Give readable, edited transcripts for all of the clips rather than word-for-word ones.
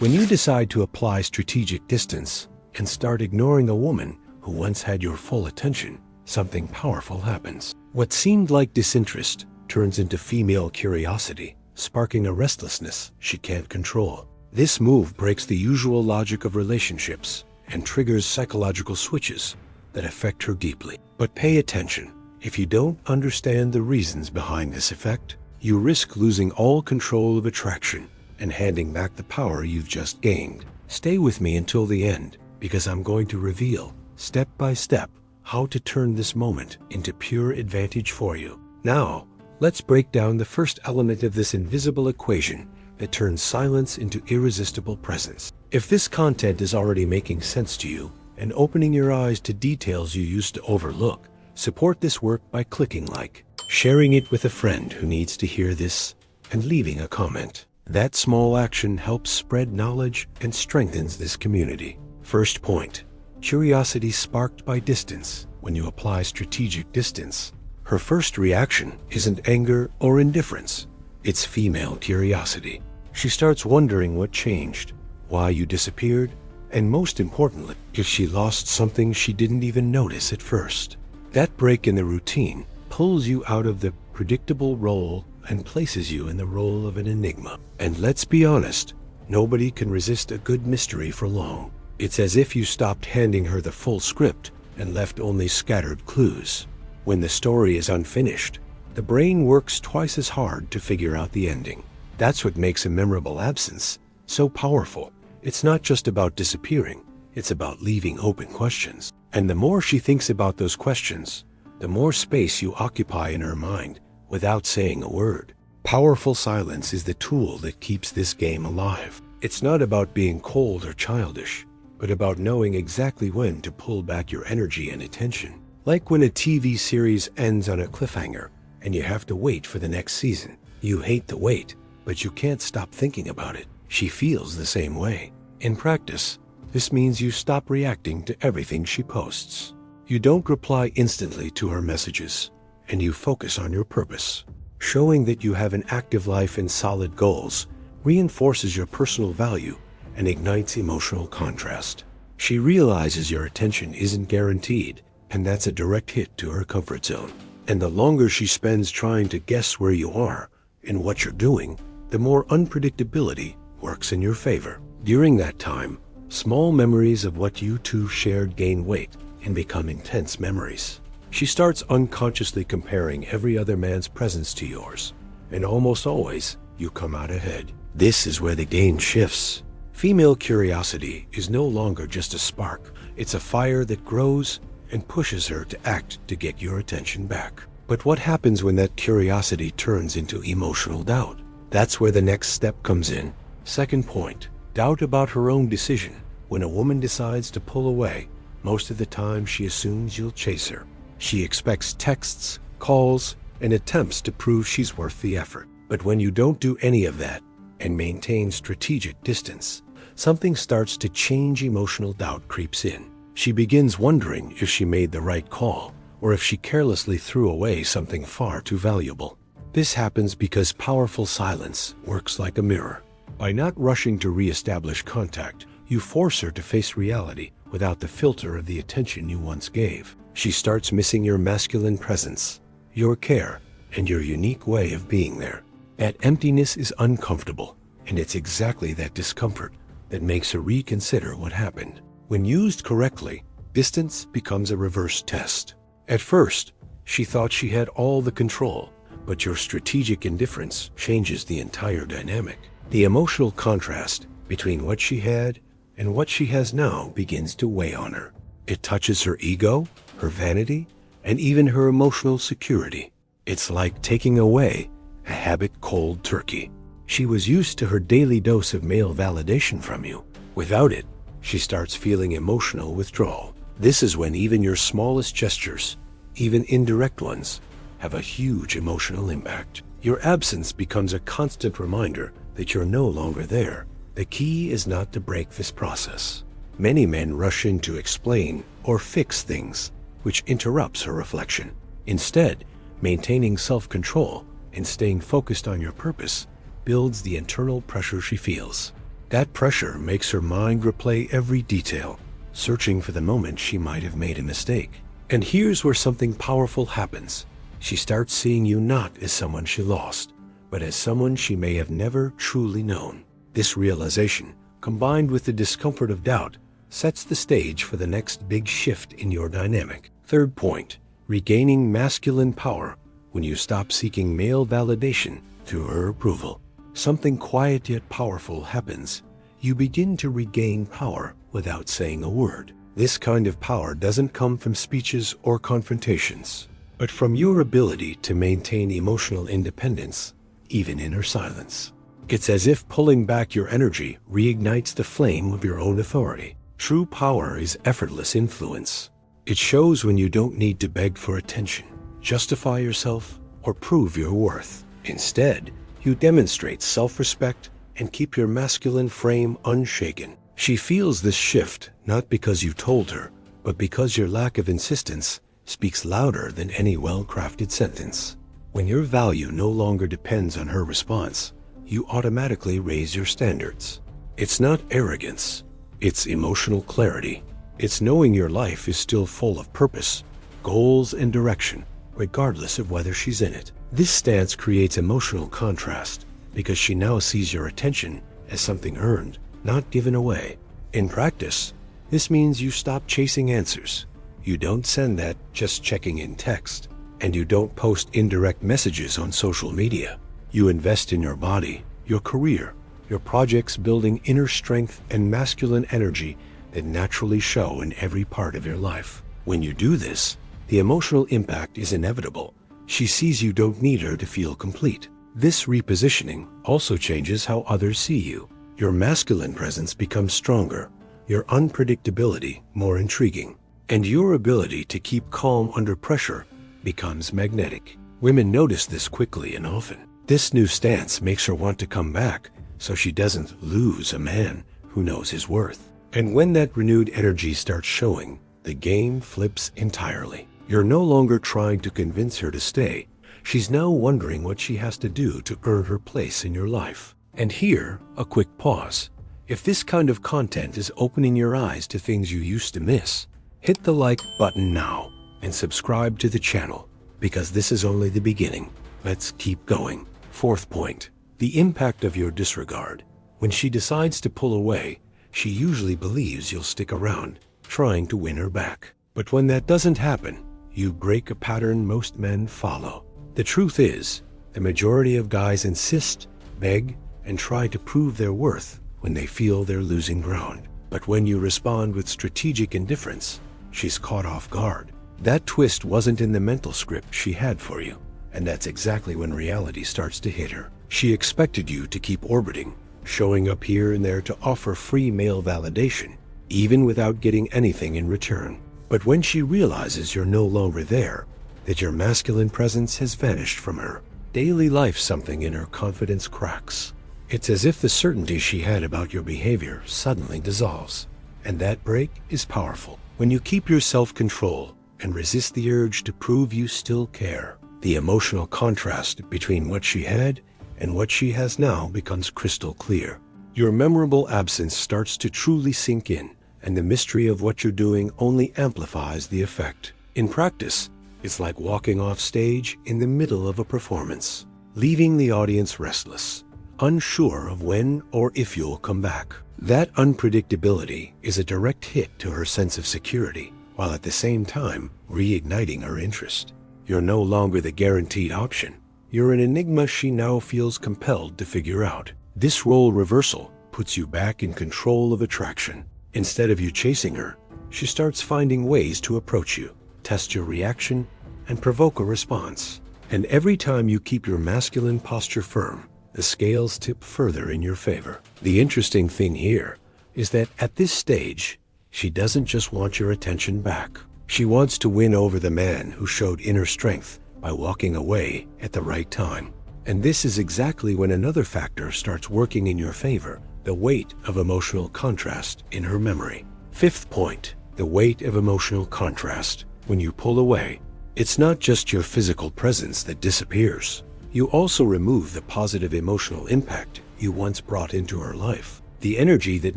When you decide to apply strategic distance and start ignoring a woman who once had your full attention, something powerful happens. What seemed like disinterest turns into female curiosity, sparking a restlessness she can't control. This move breaks the usual logic of relationships and triggers psychological switches that affect her deeply. But pay attention. If you don't understand the reasons behind this effect, you risk losing all control of attraction and handing back the power you've just gained. Stay with me until the end, because I'm going to reveal, step by step, how to turn this moment into pure advantage for you. Now, let's break down the first element of this invisible equation that turns silence into irresistible presence. If this content is already making sense to you and opening your eyes to details you used to overlook, support this work by clicking like, sharing it with a friend who needs to hear this, and leaving a comment. That small action helps spread knowledge and strengthens this community. First point, curiosity sparked by distance. When you apply strategic distance, her first reaction isn't anger or indifference. It's female curiosity. She starts wondering what changed, why you disappeared, and most importantly, if she lost something she didn't even notice at first. That break in the routine pulls you out of the predictable role and places you in the role of an enigma. And let's be honest, nobody can resist a good mystery for long. It's as if you stopped handing her the full script and left only scattered clues. When the story is unfinished, the brain works twice as hard to figure out the ending. That's what makes a memorable absence so powerful. It's not just about disappearing, it's about leaving open questions. And the more she thinks about those questions, the more space you occupy in her mind without saying a word. Powerful silence is the tool that keeps this game alive. It's not about being cold or childish, but about knowing exactly when to pull back your energy and attention. Like when a TV series ends on a cliffhanger and you have to wait for the next season. You hate the wait, but you can't stop thinking about it. She feels the same way. In practice, this means you stop reacting to everything she posts. You don't reply instantly to her messages, and you focus on your purpose. Showing that you have an active life and solid goals reinforces your personal value and ignites emotional contrast. She realizes your attention isn't guaranteed, and that's a direct hit to her comfort zone. And the longer she spends trying to guess where you are and what you're doing, the more unpredictability works in your favor. During that time, small memories of what you two shared gain weight and become intense memories. She starts unconsciously comparing every other man's presence to yours, and almost always you come out ahead. This is where the game shifts. Female curiosity is no longer just a spark. It's a fire that grows and pushes her to act to get your attention back. But what happens when that curiosity turns into emotional doubt? That's where the next step comes in. Second point, doubt about her own decision. When a woman decides to pull away, most of the time she assumes you'll chase her. She expects texts, calls, and attempts to prove she's worth the effort. But when you don't do any of that and maintain strategic distance, something starts to change. Emotional doubt creeps in. She begins wondering if she made the right call or if she carelessly threw away something far too valuable. This happens because powerful silence works like a mirror. By not rushing to re-establish contact, you force her to face reality without the filter of the attention you once gave. She starts missing your masculine presence, your care, and your unique way of being there. That emptiness is uncomfortable, and it's exactly that discomfort that makes her reconsider what happened. When used correctly, distance becomes a reverse test. At first, she thought she had all the control, but your strategic indifference changes the entire dynamic. The emotional contrast between what she had and what she has now begins to weigh on her. It touches her ego, her vanity, and even her emotional security. It's like taking away a habit cold turkey. She was used to her daily dose of male validation from you. Without it, she starts feeling emotional withdrawal. This is when even your smallest gestures, even indirect ones, have a huge emotional impact. Your absence becomes a constant reminder that you're no longer there. The key is not to break this process. Many men rush in to explain or fix things, which interrupts her reflection. Instead, maintaining self-control and staying focused on your purpose builds the internal pressure she feels. That pressure makes her mind replay every detail, searching for the moment she might have made a mistake. And here's where something powerful happens. She starts seeing you not as someone she lost, but as someone she may have never truly known. This realization, combined with the discomfort of doubt, sets the stage for the next big shift in your dynamic. Third point, regaining masculine power when you stop seeking male validation through her approval. Something quiet yet powerful happens. You begin to regain power without saying a word. This kind of power doesn't come from speeches or confrontations, but from your ability to maintain emotional independence, even in her silence. It's as if pulling back your energy reignites the flame of your own authority. True power is effortless influence. It shows when you don't need to beg for attention, justify yourself, or prove your worth. Instead, you demonstrate self-respect and keep your masculine frame unshaken. She feels this shift not because you told her, but because your lack of insistence speaks louder than any well-crafted sentence. When your value no longer depends on her response, you automatically raise your standards. It's not arrogance, it's emotional clarity. It's knowing your life is still full of purpose, goals, and direction, regardless of whether she's in it. This stance creates emotional contrast because she now sees your attention as something earned, not given away. In practice, this means you stop chasing answers. You don't send that just checking in text, and you don't post indirect messages on social media. You invest in your body, your career, your projects, building inner strength and masculine energy that naturally show in every part of your life. When you do this, the emotional impact is inevitable. She sees you don't need her to feel complete. This repositioning also changes how others see you. Your masculine presence becomes stronger, your unpredictability more intriguing, and your ability to keep calm under pressure becomes magnetic. Women notice this quickly and often. This new stance makes her want to come back so she doesn't lose a man who knows his worth. And when that renewed energy starts showing, the game flips entirely. You're no longer trying to convince her to stay. She's now wondering what she has to do to earn her place in your life. And here, a quick pause. If this kind of content is opening your eyes to things you used to miss, hit the like button now and subscribe to the channel, because this is only the beginning. Let's keep going. Fourth point, the impact of your disregard. When she decides to pull away, she usually believes you'll stick around, trying to win her back. But when that doesn't happen, you break a pattern most men follow. The truth is, the majority of guys insist, beg, and try to prove their worth when they feel they're losing ground. But when you respond with strategic indifference, she's caught off guard. That twist wasn't in the mental script she had for you, and that's exactly when reality starts to hit her. She expected you to keep orbiting, showing up here and there to offer free male validation, even without getting anything in return. But when she realizes you're no longer there, that your masculine presence has vanished from her daily life, something in her confidence cracks. It's as if the certainty she had about your behavior suddenly dissolves. And that break is powerful. When you keep your self-control and resist the urge to prove you still care, the emotional contrast between what she had and what she has now becomes crystal clear. Your memorable absence starts to truly sink in, and the mystery of what you're doing only amplifies the effect. In practice, it's like walking off stage in the middle of a performance, leaving the audience restless, unsure of when or if you'll come back. That unpredictability is a direct hit to her sense of security, while at the same time reigniting her interest. You're no longer the guaranteed option. You're an enigma she now feels compelled to figure out. This role reversal puts you back in control of attraction. Instead of you chasing her, she starts finding ways to approach you, test your reaction, and provoke a response. And every time you keep your masculine posture firm, the scales tip further in your favor. The interesting thing here is that at this stage, she doesn't just want your attention back. She wants to win over the man who showed inner strength by walking away at the right time. And this is exactly when another factor starts working in your favor: the weight of emotional contrast in her memory. Fifth point, the weight of emotional contrast. When you pull away, it's not just your physical presence that disappears. You also remove the positive emotional impact you once brought into her life. The energy that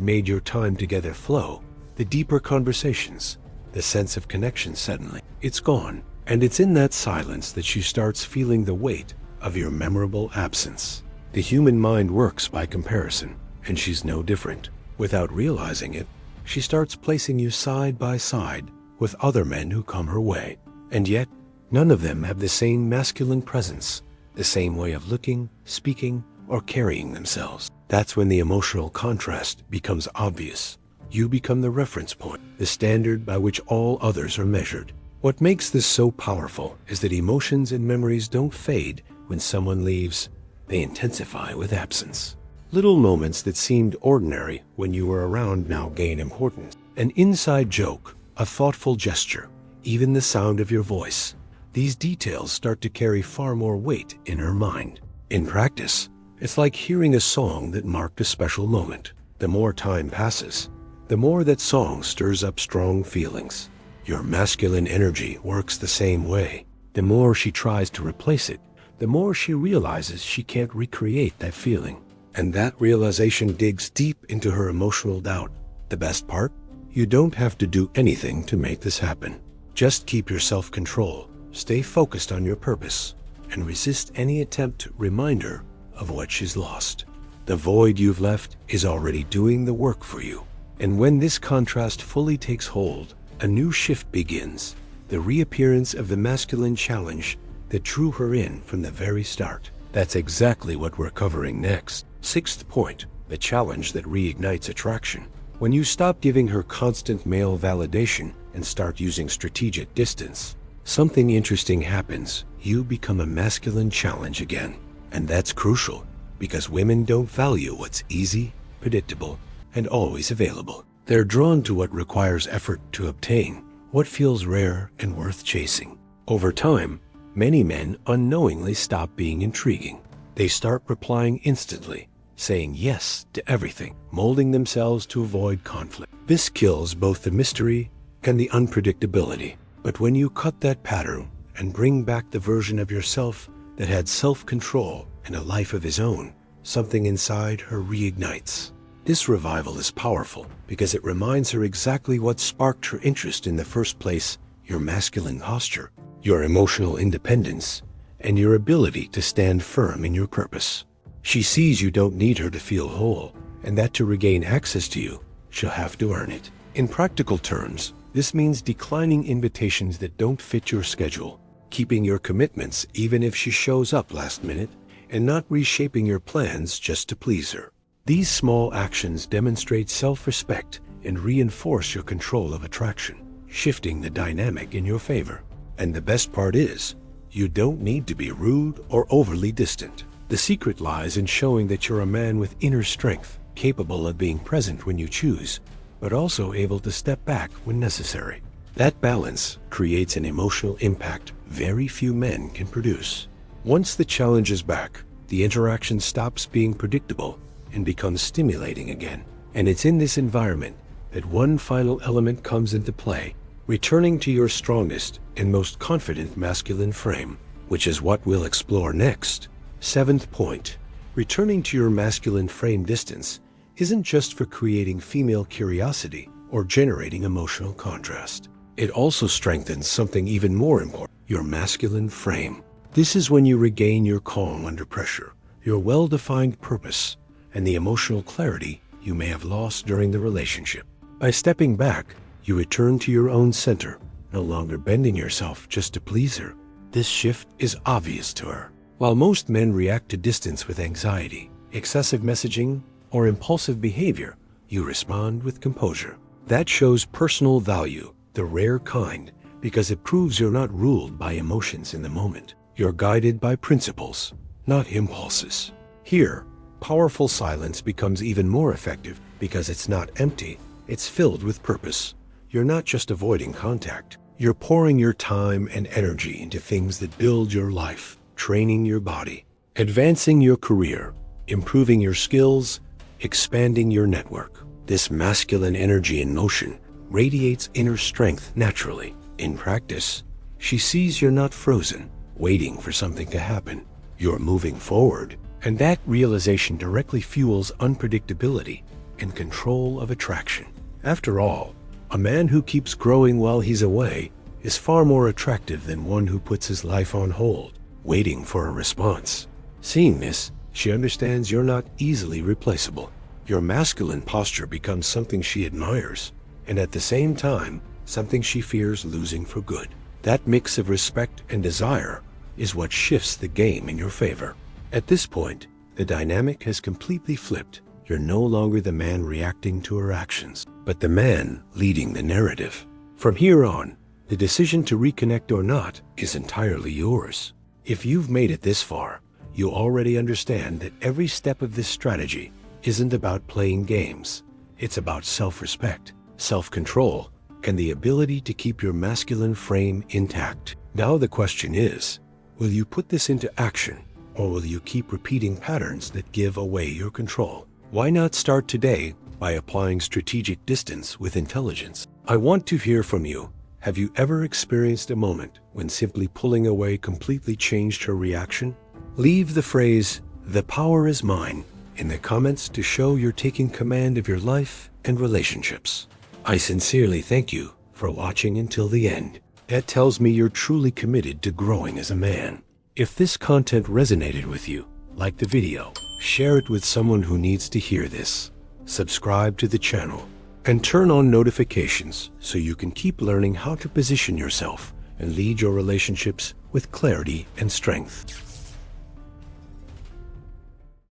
made your time together flow, the deeper conversations, the sense of connection suddenly, it's gone. And it's in that silence that she starts feeling the weight of your memorable absence. The human mind works by comparison, and she's no different. Without realizing it, she starts placing you side by side with other men who come her way. And yet, none of them have the same masculine presence, the same way of looking, speaking, or carrying themselves. That's when the emotional contrast becomes obvious. You become the reference point, the standard by which all others are measured. What makes this so powerful is that emotions and memories don't fade when someone leaves, they intensify with absence. Little moments that seemed ordinary when you were around now gain importance. An inside joke, a thoughtful gesture, even the sound of your voice. These details start to carry far more weight in her mind. In practice, it's like hearing a song that marked a special moment. The more time passes, the more that song stirs up strong feelings. Your masculine energy works the same way. The more she tries to replace it, the more she realizes she can't recreate that feeling. And that realization digs deep into her emotional doubt. The best part? You don't have to do anything to make this happen. Just keep your self-control, stay focused on your purpose, and resist any attempt to remind her of what she's lost. The void you've left is already doing the work for you. And when this contrast fully takes hold, a new shift begins, the reappearance of the masculine challenge that drew her in from the very start. That's exactly what we're covering next. Sixth point, the challenge that reignites attraction. When you stop giving her constant male validation and start using strategic distance, something interesting happens. You become a masculine challenge again. And that's crucial, because women don't value what's easy, predictable, and always available. They're drawn to what requires effort to obtain, what feels rare and worth chasing. Over time, many men unknowingly stop being intriguing. They start replying instantly, saying yes to everything, molding themselves to avoid conflict. This kills both the mystery and the unpredictability. But when you cut that pattern and bring back the version of yourself that had self-control and a life of his own, something inside her reignites. This revival is powerful because it reminds her exactly what sparked her interest in the first place: your masculine posture, your emotional independence, and your ability to stand firm in your purpose. She sees you don't need her to feel whole, and that to regain access to you, she'll have to earn it. In practical terms, this means declining invitations that don't fit your schedule, keeping your commitments even if she shows up last minute, and not reshaping your plans just to please her. These small actions demonstrate self-respect and reinforce your control of attraction, shifting the dynamic in your favor. And the best part is, you don't need to be rude or overly distant. The secret lies in showing that you're a man with inner strength, capable of being present when you choose, but also able to step back when necessary. That balance creates an emotional impact very few men can produce. Once the challenge is back, the interaction stops being predictable and becomes stimulating again. And it's in this environment that one final element comes into play, returning to your strongest and most confident masculine frame, which is what we'll explore next. Seventh point, returning to your masculine frame distance isn't just for creating female curiosity or generating emotional contrast. It also strengthens something even more important, your masculine frame. This is when you regain your calm under pressure, your well-defined purpose, and the emotional clarity you may have lost during the relationship. By stepping back, you return to your own center, no longer bending yourself just to please her. This shift is obvious to her. While most men react to distance with anxiety, excessive messaging, or impulsive behavior, you respond with composure. That shows personal value, the rare kind, because it proves you're not ruled by emotions in the moment. You're guided by principles, not impulses. Here, powerful silence becomes even more effective because it's not empty, it's filled with purpose. You're not just avoiding contact. You're pouring your time and energy into things that build your life, training your body, advancing your career, improving your skills, expanding your network. This masculine energy in motion radiates inner strength naturally. In practice, she sees you're not frozen, waiting for something to happen. You're moving forward, and that realization directly fuels unpredictability and control of attraction. After all, a man who keeps growing while he's away is far more attractive than one who puts his life on hold, waiting for a response. Seeing this, she understands you're not easily replaceable. Your masculine posture becomes something she admires, and at the same time, something she fears losing for good. That mix of respect and desire is what shifts the game in your favor. At this point, the dynamic has completely flipped. You're no longer the man reacting to her actions, but the man leading the narrative. From here on, the decision to reconnect or not is entirely yours. If you've made it this far, you already understand that every step of this strategy isn't about playing games. It's about self-respect, self-control, and the ability to keep your masculine frame intact. Now the question is, will you put this into action, or will you keep repeating patterns that give away your control? Why not start today by applying strategic distance with intelligence? I want to hear from you. Have you ever experienced a moment when simply pulling away completely changed her reaction? Leave the phrase, "The power is mine," in the comments to show you're taking command of your life and relationships. I sincerely thank you for watching until the end. That tells me you're truly committed to growing as a man. If this content resonated with you, like the video, share it with someone who needs to hear this. Subscribe to the channel and turn on notifications so you can keep learning how to position yourself and lead your relationships with clarity and strength.